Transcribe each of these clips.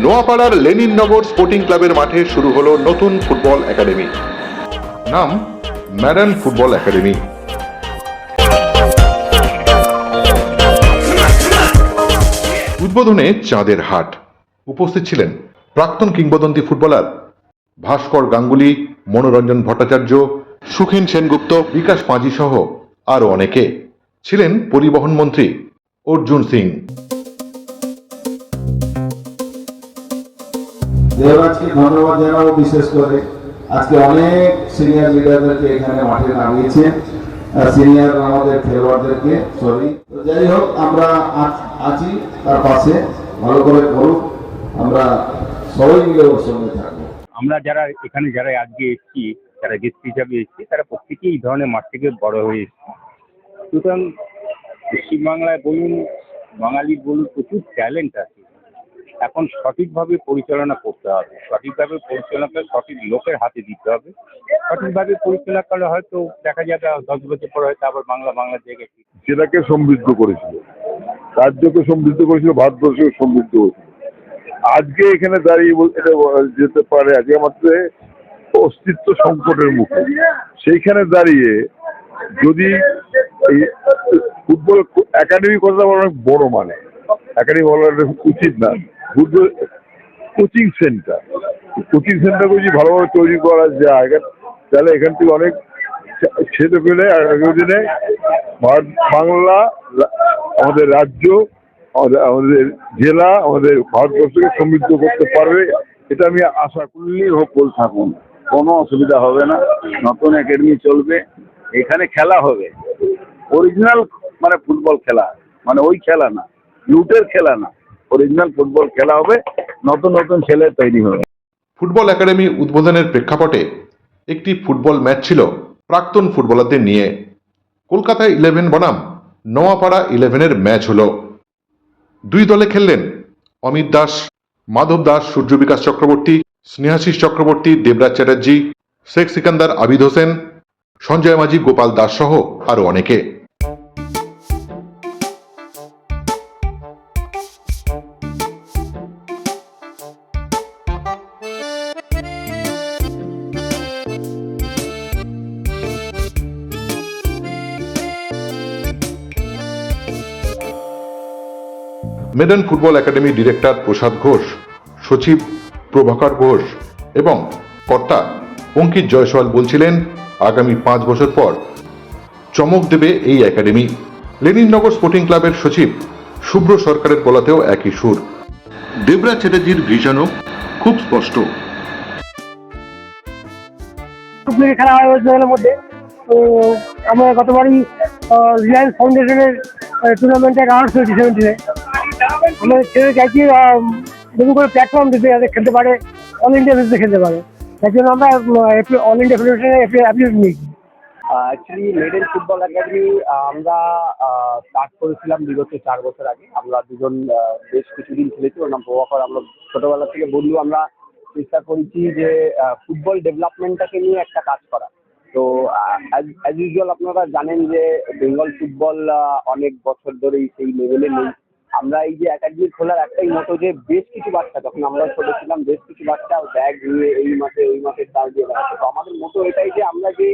নোয়াপাড়ার লেনিননগর sporting ক্লাবের মাঠে শুরু হলো নতুন ফুটবল একাডেমি। নাম ম্যাডার্ন ফুটবল একাডেমি। উদ্বোধনে চাঁদের হাট। উপস্থিত ছিলেন প্রাক্তন কিংবদন্তি ফুটবলার ভাস্কর গাঙ্গুলি, মনোরঞ্জন ভট্টাচার্য, সুখেন সেনগুপ্ত, বিকাশ পাঁজি সহ আরও অনেকে। ছিলেন পরিবহন মন্ত্রী অর্জুন সিং। দেবরাজকে ধন্যবাদ জানাবো, বিশেষ করে আজকে অনেক সিনিয়র লিডারদেরকে এখানে মাঠে নামিয়েছেন, সিনিয়র আমাদের খেলোয়াড়দেরকে। যাই হোক, আমরা আছি তার পাশে, ভালো করে করুক, আমরা সবাই মিলে ওর সঙ্গে থাকবো। আমরা যারা এখানে যারা আজকে এসেছি, যারা গেস্ট হিসাবে এসেছি, তারা প্রত্যেকেই এই ধরনের মাঠ থেকে বড় হয়ে এসেছি। সুতরাং পশ্চিমবাংলায় বলুন, বাঙালির বলুন, প্রচুর ট্যালেন্ট আছে। এখন সঠিকভাবে পরিচালনা করতে হবে, সঠিকভাবে পরিচালনাটা সঠিক লোকের হাতে দিতে হবে। সঠিকভাবে পরিচালনা করলে হয়তো দেখা যাবে 10 বছর পর হয়তো আবার বাংলা জায়গায় সেটাকে সমৃদ্ধ করেছিল, রাজ্যকে সমৃদ্ধ করেছিল, ভারতবর্ষকে সমৃদ্ধ করেছিল। আজকে এখানে দাঁড়িয়ে এটা যেতে পারে আজকে আমাদের অস্তিত্ব সংকটের মুখে। সেইখানে দাঁড়িয়ে যদি এই ফুটবল একাডেমি কথা অনেক বড়, মানে একাডেমি বলা উচিত না, ফুটবল কোচিং সেন্টার যদি ভালোভাবে তৈরি করা যায়, তাহলে এখান থেকে অনেক ছেলে পেলে আগামী দিনে বাংলা, আমাদের রাজ্য, আমাদের জেলা, আমাদের ভারতবর্ষকে সমৃদ্ধ করতে পারবে। এটা আমি আশা ফুললি হোপফুল থাকুন, কোনো অসুবিধা হবে না। নতুন একাডেমি চলবে, এখানে খেলা হবে অরিজিনাল, মানে ফুটবল খেলা, মানে ওই খেলা না, লুটের খেলা না, অরিজিনাল ফুটবল খেলা হবে। নতুন নতুন ছেলে তৈরি হবে। ফুটবল একাডেমি উদ্বোধনের প্রেক্ষাপটে একটি ফুটবল ম্যাচ ছিল প্রাক্তন ফুটবলারদের নিয়ে। কলকাতা 11 বনাম নোয়াপাড়া 11-এর ম্যাচ হলো। দুই দলে খেললেন অমিত দাস, মাধব দাস, সূর্য বিকাশ চক্রবর্তী, স্নেহাশিস চক্রবর্তী, দেবরাজ চ্যাটার্জি, শেখ সিকান্দার, আবিদ হোসেন, সঞ্জয় মাঝি, গোপাল দাস সহ আরও অনেকে। মেডার্ন ফুটবল একাডেমি ডিরেক্টর প্রসাদ ঘোষ, সচিব প্রভাকর ঘোষ এবং কর্তা অঙ্কিত জয়সওয়াল বলছিলেন, আগামী 5 বছর পর চমক দেবে এই একাডেমি। লেনিননগর স্পোর্টিং ক্লাবের সচিব শুভ্র সরকারের গলাতেও একই সুর। দেবরাজ চ্যাটার্জির ভিশনও খুব স্পষ্ট। খেলা হয় ওয়েস্ট বেঙ্গলের মধ্যে। তো আমরা গতবারই রিলায়েন্স ফাউন্ডেশনের টুর্নামেন্টে রানার্স হয়েছি 17-এ। আমরা ছেড়ে চাইছি নতুন করে প্ল্যাটফর্ম দিতে, যাতে খেলতে পারে, অল ইন্ডিয়া বেসিসে খেলতে পারে। তার জন্য আমরা অল ইন্ডিয়া ফেডারেশনে অ্যাপ্লিকেশন নিয়েছি। অ্যাকচুয়ালি মেডেল ফুটবল একাডেমি আমরা স্টার্ট করেছিলাম বিগত 4 বছর আগে। আমরা দুজন বেশ কিছুদিন খেলেছি, ওর নাম প্রভাকর। আমরা ছোটবেলা থেকে বন্ধু। আমরা চেষ্টা করেছি যে ফুটবল ডেভেলপমেন্টটাকে নিয়ে একটা কাজ করা। তো অ্যাজ ইউজুয়াল আপনারা জানেন যে বেঙ্গল ফুটবল অনেক বছর ধরেই সেই লেভেলে নেই। আমরা এই যে একাডেমি খোলার একটাই মতো যে বেশ কিছু বাচ্চা, তখন আমরা ছোট ছিলাম, বেশ কিছু বাচ্চা ব্যাগ নিয়ে এই মাঠে ওই মাঠের তাল দিয়ে বেড়াচ্ছে। তো আমাদের মতো এটাই যে আমরা যে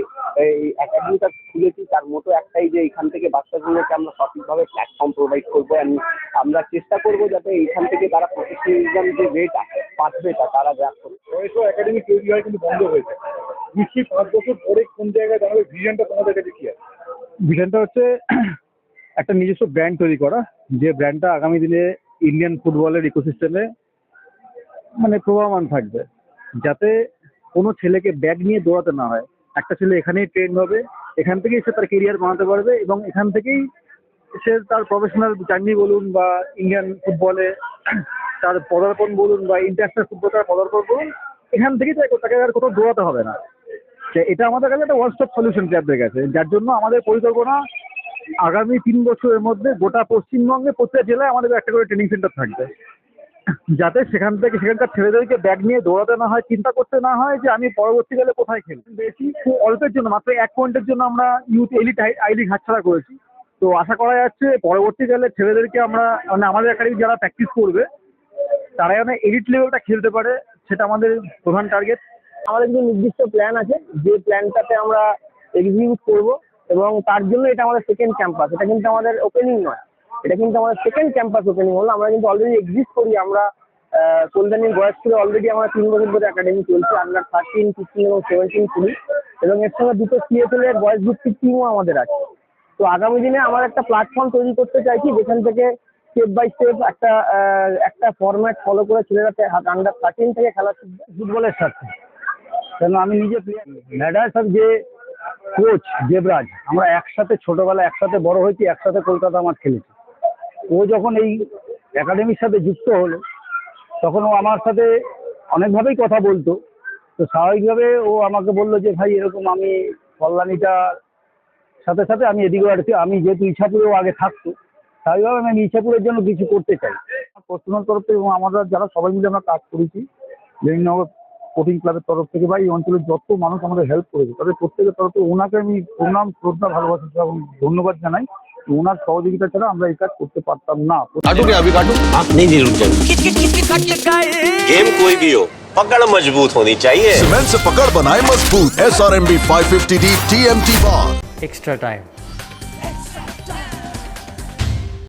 এই একাডেমিটা খুলেছি, তার মতো একটাই যে এখান থেকে বাচ্চাগুলোকে আমরা সঠিকভাবে প্ল্যাটফর্ম প্রোভাইড করবো। আমরা চেষ্টা করবো যাতে এইখান থেকে তারা প্রফেশনালিজম যে রেট পাচ্ছে তারা যা করবে। ওইসব একাডেমি তৈরি হয় কিন্তু বন্ধ হয়েছে। নিশ্চয়ই 5 বছর পরে কোন জায়গায় দাঁড়াবে, ভিশনটা তোমাদের কাছে কি আছে? ভিশনটা হচ্ছে একটা নিজস্ব ব্র্যান্ড তৈরি করা, যে ব্র্যান্ডটা আগামী দিনে ইন্ডিয়ান ফুটবলের ইকোসিস্টেমে মানে প্রবাহমান থাকবে, যাতে কোনো ছেলেকে ব্যাগ নিয়ে দৌড়াতে না হয়। একটা ছেলে এখানেই ট্রেন হবে, এখান থেকেই সে তার কেরিয়ার বানাতে পারবে এবং এখান থেকেই সে তার প্রফেশনাল জার্নি বলুন বা ইন্ডিয়ান ফুটবলে তার পদার্পণ বলুন বা ইন্টারন্যাশনাল ফুটবলে তার পদার্পণ বলুন, এখান থেকেই তাকে আর কোথাও দৌড়াতে হবে না। এটা আমাদের কাছে একটা ওয়ান স্টপ সলিউশন ক্যাবদের কাছে, যার জন্য আমাদের পরিকল্পনা আগামী 3 বছরের মধ্যে গোটা পশ্চিমবঙ্গে প্রত্যেক জেলায় আমাদের একটা করে ট্রেনিং সেন্টার থাকবে, যাতে সেখানকার ছেলেদেরকে ব্যাগ নিয়ে দৌড়াতে না হয়, চিন্তা করতে না হয় যে আমি পরবর্তীকালে কোথায় খেলব। বেশি খুব অল্পের জন্য, মাত্র 1 পয়েন্টের জন্য আমরা ইউথ এলিট আই লিগ হাতছাড়া করেছি। তো আশা করা যাচ্ছে পরবর্তীকালে ছেলেদেরকে আমরা, মানে আমাদের একাডেমি যারা প্র্যাকটিস করবে তারা যেন এলিট লেভেলটা খেলতে পারে, সেটা আমাদের প্রধান টার্গেট। আমাদের কিছু নির্দিষ্ট প্ল্যান আছে, যে প্ল্যানটাতে আমরা এক্সিকিউট করব, এবং তার জন্য এটা আমাদের সেকেন্ড ক্যাম্পাস। এটা কিন্তু আমাদের ওপেনিং নয়, এটা কিন্তু আমাদের সেকেন্ড ক্যাম্পাস ওপেনিং হলো। আমরা কিন্তু অলরেডি এক্সিস্ট করি। আমরা কল্যাণীর বয়স্কুলে অলরেডি আমরা 3 বছর ধরে একাডেমি চলছে। আন্ডার 13, 15 এবং 17 করি, এবং এর সঙ্গে দুটো CFL এর বয়স ভিত্তিক টিমও আমাদের আছে। তো আগামী দিনে আমার একটা প্ল্যাটফর্ম তৈরি করতে চাইছি, যেখান থেকে স্টেপ বাই স্টেপ একটা ফরম্যাট ফলো করে ছেলেরা আন্ডার 13 থেকে খেলা শিখবে ফুটবলের সাথে। কেন আমি নিজে ম্যাডার স্যার যে কোচ দেবরাজ, আমরা একসাথে ছোটবেলায় একসাথে বড় হয়েছি, একসাথে কলকাতা মাঠ খেলেছি। ও যখন এই একাডেমির সাথে যুক্ত হলো, তখন ও আমার সাথে অনেকভাবেই কথা বলতো। তো স্বাভাবিকভাবে ও আমাকে বললো যে ভাই এরকম আমি কল্যাণীটার সাথে সাথে আমি এদিকেও আসছি। আমি যেহেতু ইচ্ছাপুরেও আগে থাকতো, স্বাভাবিকভাবে আমি ইচ্ছাপুরের জন্য কিছু করতে চাই পার্সোনাল তরফ থেকে, এবং আমরা যারা সবাই মিলে আমরা কাজ করেছি জয়নগর স্পোর্টিং ক্লাবের তরফ থেকে, বা এই অঞ্চলের যত মানুষ আমাদের হেল্প করেছে তাদের প্রত্যেকের তরফে ওনাকে আমি প্রণাম, শ্রদ্ধা, ভালোবাসা এবং ধন্যবাদ জানাই। ওনার সহযোগিতা ছাড়া আমরা এই কাজ করতে পারতাম না। नहीं नहीं रुक जाओ। गेम कोई भी हो, पकड़ मजबूत होनी चाहिए। सीमेंट से पकड़ बनाए मजबूत। SRMB 550D TMT बार। extra time